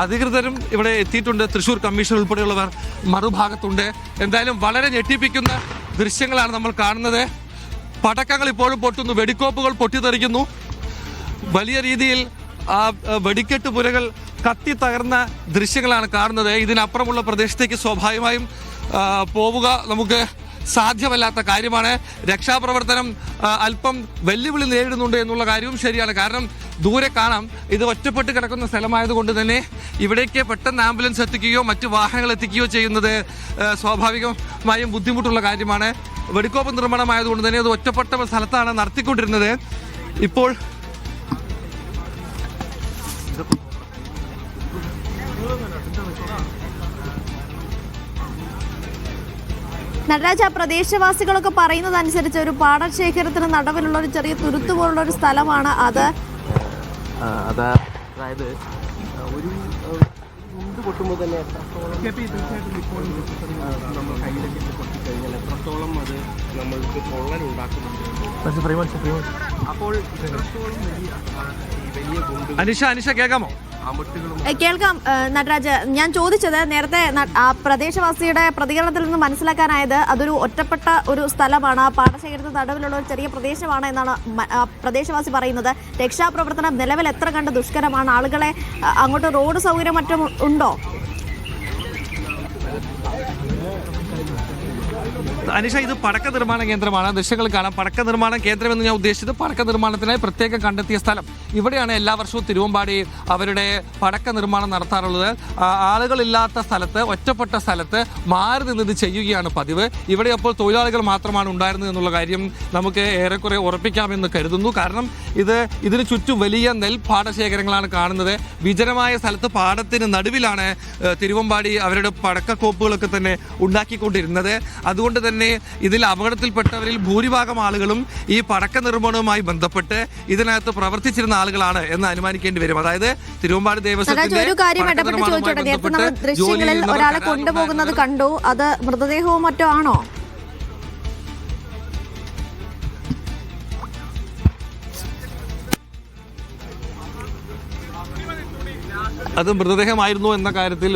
അധികൃതരും ഇവിടെ എത്തിയിട്ടുണ്ട്. തൃശ്ശൂർ കമ്മീഷൻ ഉൾപ്പെടെയുള്ളവർ മറുഭാഗത്തുണ്ട്. എന്തായാലും വളരെ ഞെട്ടിപ്പിക്കുന്ന ദൃശ്യങ്ങളാണ് നമ്മൾ കാണുന്നത്. പടക്കങ്ങൾ ഇപ്പോഴും പൊട്ടുന്നു, വെടിക്കോപ്പുകൾ പൊട്ടിത്തെറിക്കുന്നു. വലിയ രീതിയിൽ ആ വെടിക്കെട്ട് പുരകൾ കത്തി തകർന്ന ദൃശ്യങ്ങളാണ് കാണുന്നത്. ഇതിനപ്പുറമുള്ള പ്രദേശത്തേക്ക് സ്വാഭാവികമായും പോവുക നമുക്ക് സാധ്യമല്ലാത്ത കാര്യമാണ്. രക്ഷാപ്രവർത്തനം അല്പം വെല്ലുവിളി നേരിടുന്നുണ്ട് എന്നുള്ള കാര്യവും ശരിയാണ്. കാരണം ദൂരെ കാണാം, ഇത് ഒറ്റപ്പെട്ട് കിടക്കുന്ന സ്ഥലമായതുകൊണ്ട് തന്നെ ഇവിടേക്ക് പെട്ടെന്ന് ആംബുലൻസ് എത്തിക്കുകയോ മറ്റു വാഹനങ്ങൾ എത്തിക്കുകയോ ചെയ്യുന്നത് സ്വാഭാവികമായും ബുദ്ധിമുട്ടുള്ള കാര്യമാണ്. വെടിക്കോപ്പ് നിർമ്മാണമായതുകൊണ്ട് തന്നെ അത് ഒറ്റപ്പെട്ട സ്ഥലത്താണ് നടത്തിക്കൊണ്ടിരുന്നത്. ഇപ്പോൾ നടരാജ, പ്രദേശവാസികളൊക്കെ പറയുന്നതനുസരിച്ച് ഒരു പാടശേഖരത്തിന് നടുവിലുള്ള ഒരു ചെറിയ തുരുത്ത് പോലുള്ള ഒരു സ്ഥലമാണ് അത്. അതായത് ഒരു മുണ്ട് പൊട്ടുമ്പോൾ തന്നെ നമ്മൾ കയ്യിലേക്ക് പൊട്ടിക്കഴിഞ്ഞാൽ എത്രത്തോളം അത് നമ്മൾക്ക് പൊള്ളലുണ്ടാക്കുന്നുണ്ട്. അപ്പോൾ വലിയ അനിഷ കേൾക്കാമോ? കേൾക്കാം നടരാജ്. ഞാൻ ചോദിച്ചത് നേരത്തെ ആ പ്രദേശവാസിയുടെ പ്രതികരണത്തിൽ നിന്ന് മനസ്സിലാക്കാനായത് അതൊരു ഒറ്റപ്പെട്ട ഒരു സ്ഥലമാണ്, പാടശേഖരത്തിന് നടുവിലുള്ള ഒരു ചെറിയ പ്രദേശമാണ് എന്നാണ് പ്രദേശവാസി പറയുന്നത്. രക്ഷാപ്രവർത്തനം നിലവിൽ എത്ര കണ്ട് ദുഷ്കരമാണ്? ആളുകളെ അങ്ങോട്ട് റോഡ് സൗകര്യം മറ്റും ഉണ്ടോ? അനിഷ, ഇത് പടക്ക നിർമ്മാണ കേന്ദ്രമാണ്. ദൃശ്യങ്ങൾ കാണാം. പടക്ക നിർമ്മാണ കേന്ദ്രം എന്ന് ഞാൻ ഉദ്ദേശിച്ചത് പടക്ക നിർമ്മാണത്തിനായി പ്രത്യേകം കണ്ടെത്തിയ സ്ഥലം. ഇവിടെയാണ് എല്ലാ വർഷവും തിരുവമ്പാടി അവരുടെ പടക്ക നിർമ്മാണം നടത്താറുള്ളത്. ആളുകളില്ലാത്ത സ്ഥലത്ത്, ഒറ്റപ്പെട്ട സ്ഥലത്ത് മാറി നിന്ന് ഇത് ചെയ്യുകയാണ് പതിവ്. ഇവിടെ അപ്പോൾ തൊഴിലാളികൾ മാത്രമാണ് ഉണ്ടായിരുന്നത് എന്നുള്ള കാര്യം നമുക്ക് ഏറെക്കുറെ ഉറപ്പിക്കാമെന്ന് കരുതുന്നു. കാരണം ഇതിന് ചുറ്റും വലിയ നെൽ പാടശേഖരങ്ങളാണ് കാണുന്നത്. വിജനമായ സ്ഥലത്ത് പാടത്തിന് നടുവിലാണ് തിരുവമ്പാടി അവരുടെ പടക്കക്കോപ്പുകളൊക്കെ തന്നെ ഉണ്ടാക്കിക്കൊണ്ടിരുന്നത്. അതുകൊണ്ട് തന്നെ ഇതിൽ അപകടത്തിൽപ്പെട്ടവരിൽ ഭൂരിഭാഗം ആളുകളും ഈ പടക്ക നിർമ്മാണവുമായി ബന്ധപ്പെട്ട് ഇതിനകത്ത് പ്രവർത്തിച്ചിരുന്ന ആളുകളാണ് എന്ന് അനുമാനിക്കേണ്ടി വരും. അതായത് തിരുവമ്പാടി ദേവസ്വത്തിന്റെ ഒരു കാര്യം ഇടപെട്ട് ചോദിച്ചോട്ടെ, നേരത്തെ നമ്മൾ ദൃശ്യങ്ങളിൽ ഒരാളെ കൊണ്ടുപോകുന്നത് കണ്ടു, അത് മൃതദേഹവും മറ്റോ ആണോ? അത് മൃതദേഹമായിരുന്നു എന്ന കാര്യത്തിൽ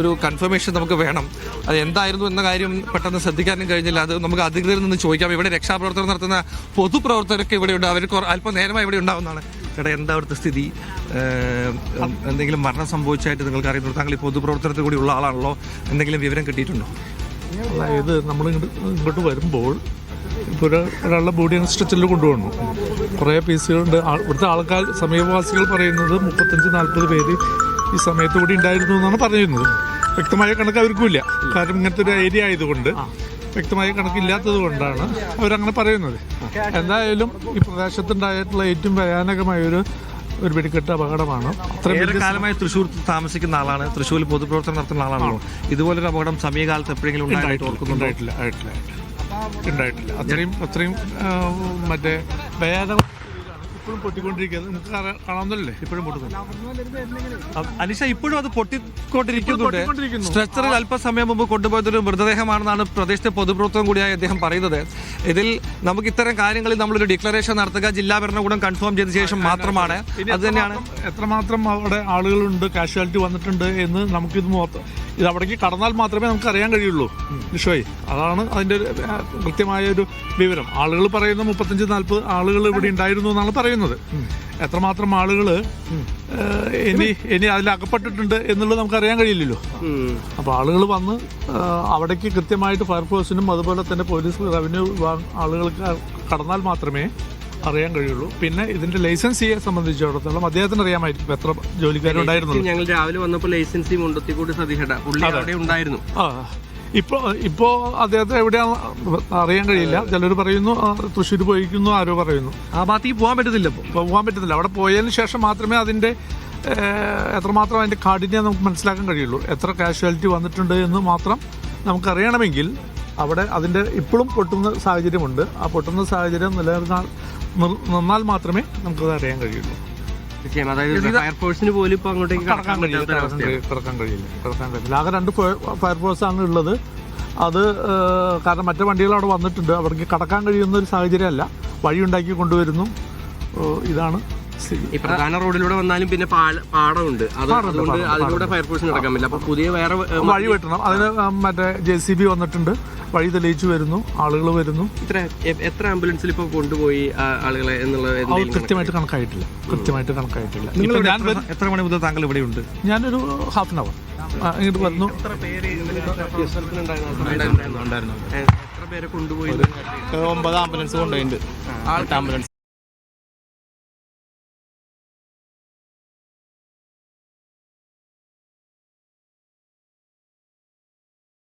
ഒരു കൺഫർമേഷൻ നമുക്ക് വേണം. അത് എന്തായിരുന്നു എന്ന കാര്യം പെട്ടെന്ന് ശ്രദ്ധിക്കാനും കഴിഞ്ഞില്ല. അത് നമുക്ക് അധികൃതരിൽ നിന്ന് ചോദിക്കാം. ഇവിടെ രക്ഷാപ്രവർത്തനം നടത്തുന്ന പൊതുപ്രവർത്തകരൊക്കെ ഇവിടെയുണ്ട്. അവർ അല്പം നേരമായി ഇവിടെ ഉണ്ടാവുന്നതാണ്. ചേട്ടാ, എന്താ അവിടുത്തെ സ്ഥിതി? എന്തെങ്കിലും മരണം സംഭവിച്ചായിട്ട് നിങ്ങൾക്ക് അറിയുന്നു? താങ്കൾ ഈ പൊതുപ്രവർത്തനത്തിൽ കൂടി ഉള്ള ആളാണല്ലോ, എന്തെങ്കിലും വിവരം കിട്ടിയിട്ടുണ്ടോ? അതായത് നമ്മൾ ഇങ്ങോട്ട് വരുമ്പോൾ ഇപ്പോൾ ഒരാളുടെ ബോഡി സ്ട്രെച്ചറിൽ കൊണ്ടുവന്നു. കുറേ പീസുകളുണ്ട്. ഇവിടുത്തെ ആൾക്കാർ, സമീപവാസികൾ പറയുന്നത് 35-40 പേര് ഈ സമയത്ത് കൂടി ഉണ്ടായിരുന്നു എന്നാണ് പറയുന്നത്. വ്യക്തമായ കണക്ക് അവർക്കുമില്ല. കാരണം ഇങ്ങനത്തെ ഒരു ഏരിയ ആയതുകൊണ്ട് വ്യക്തമായ കണക്കില്ലാത്തത് കൊണ്ടാണ് അവരങ്ങനെ പറയുന്നത്. എന്തായാലും ഈ പ്രദേശത്തുണ്ടായിട്ടുള്ള ഏറ്റവും ഭയാനകമായ ഒരു വെടിക്കെട്ട് അപകടമാണ്. അത്രയും കാലമായി തൃശ്ശൂർ താമസിക്കുന്ന ആളാണ്, തൃശ്ശൂരിൽ പൊതുപ്രവർത്തനം നടത്തുന്ന ആളാണല്ലോ. ഇതുപോലൊരു അപകടം സമീപകാലത്ത് എപ്പോഴെങ്കിലും ഉണ്ടായിട്ടില്ല. അത്രയും മറ്റേ ഭയാനക ഇപ്പോഴും പൊട്ടിക്കൊണ്ടിരിക്കുന്നത് നമുക്ക് കാണാവുന്നല്ലേ? ഇപ്പോഴും അനിഷ, ഇപ്പോഴും അത് പൊട്ടിക്കൊണ്ടിരിക്കുന്നുണ്ട്. സ്ട്രെച്ചറിൽ അല്പസമയം മുമ്പ് കൊണ്ടുപോയതൊരു മൃതദേഹമാണെന്നാണ് പ്രദേശത്തെ പൊതുപ്രവർത്തനം കൂടിയായി അദ്ദേഹം പറയുന്നത്. ഇതിൽ നമുക്ക് ഇത്തരം കാര്യങ്ങളിൽ നമ്മളൊരു ഡിക്ലറേഷൻ നടത്തുക, ജില്ലാ ഭരണകൂടം കൺഫേം ചെയ്ത ശേഷം മാത്രമാണ്. അത് തന്നെയാണ് എത്രമാത്രം അവിടെ ആളുകളുണ്ട്, കാഷ്വാലിറ്റി വന്നിട്ടുണ്ട് എന്ന് ഇത് അവിടേക്ക് കടന്നാൽ മാത്രമേ നമുക്ക് അറിയാൻ കഴിയുള്ളൂ വിഷയമായി. അതാണ് അതിൻ്റെ കൃത്യമായ ഒരു വിവരം. ആളുകൾ പറയുന്ന 35-40 ആളുകൾ ഇവിടെ ഉണ്ടായിരുന്നു എന്നാണ് പറയുന്നത്. എത്രമാത്രം ആളുകൾ ഇനി അതിൽ അകപ്പെട്ടിട്ടുണ്ട് എന്നുള്ളത് നമുക്ക് അറിയാൻ കഴിയില്ലല്ലോ. അപ്പോൾ ആളുകൾ വന്ന് അവിടേക്ക് കൃത്യമായിട്ട് ഫയർഫോഴ്സിനും അതുപോലെ തന്നെ പോലീസ്, റവന്യൂ ആളുകൾക്ക് കടന്നാൽ മാത്രമേ അറിയാൻ കഴിയുള്ളൂ. പിന്നെ ഇതിന്റെ ലൈസൻസിയെ സംബന്ധിച്ചിടത്തോളം അദ്ദേഹത്തിന് അറിയാമായിരിക്കും എത്ര ജോലിക്കാരുണ്ടായിരുന്നു. ഞങ്ങൾ രാവിലെ വന്നപ്പോൾ ലൈസൻസി മുണ്ടത്തിക്കൂടി സതീഷേട്ട അവിടെ ഉണ്ടായിരുന്നു. ഇപ്പോ അദ്ദേഹത്തെ എവിടെയാണ് അറിയാൻ കഴിയില്ല. ചിലർ പറയുന്നു തൃശ്ശൂർ പോയിരിക്കുന്നു, ആരോ പറയുന്നു. ആ ഭാഗത്തേക്ക് പോകാൻ പറ്റുന്നില്ല. അവിടെ പോയതിന് ശേഷം മാത്രമേ അതിന്റെ എത്രമാത്രം അതിന്റെ കാഠിന്യം നമുക്ക് മനസ്സിലാക്കാൻ കഴിയുള്ളൂ. എത്ര കാഷ്വാലിറ്റി വന്നിട്ടുണ്ട് എന്ന് മാത്രം നമുക്കറിയണമെങ്കിൽ അവിടെ അതിന്റെ ഇപ്പോഴും പൊട്ടുന്ന സാഹചര്യമുണ്ട്. ആ പൊട്ടുന്ന സാഹചര്യം നിന്നാൽ മാത്രമേ നമുക്കത് അറിയാൻ കഴിയുള്ളൂ. ഫയർഫോഴ്സിന് പോലും ഇപ്പൊ അങ്ങോട്ടേക്ക് കടക്കാൻ കഴിയില്ല. ആകെ 2 ഫയർഫോഴ്സാണ് ഉള്ളത്. അത് കാരണം മറ്റു വണ്ടികൾ അവിടെ വന്നിട്ടുണ്ട്. അവർക്ക് കടക്കാൻ കഴിയുന്ന ഒരു സാഹചര്യമല്ല, വഴി ഉണ്ടാക്കി കൊണ്ടുവരുന്നു. ഇതാണ് ഈ പ്രധാന റോഡിലൂടെ വന്നാലും പിന്നെ പാടമുണ്ട്, അതുകൊണ്ട് അതിലൂടെ ഫയർഫോഴ്സിന് നടക്കാൻ പറ്റില്ല. അപ്പൊ പുതിയ വേറെ വഴി വെട്ടണം. അതിന് മറ്റേ JCB വന്നിട്ടുണ്ട്, വഴി തെളിയിച്ചു വരുന്നു, ആളുകൾ വരുന്നു. എത്ര ആംബുലൻസിൽ ഇപ്പൊ കൊണ്ടുപോയി ആളുകളെ എന്നുള്ളത് കൃത്യമായിട്ട് കണക്കായിട്ടില്ല. നിങ്ങൾ എത്ര മണി മുതൽ താങ്കൾ ഇവിടെ ഉണ്ട്? ഞാനൊരു ഹാഫ് ആൻ അവർ ഇങ്ങോട്ട് വന്നു. എത്ര പേരെ കൊണ്ടുപോയി? 9 ആംബുലൻസ് കൊണ്ടുപോയിട്ടുണ്ട്. ആംബുലൻസ്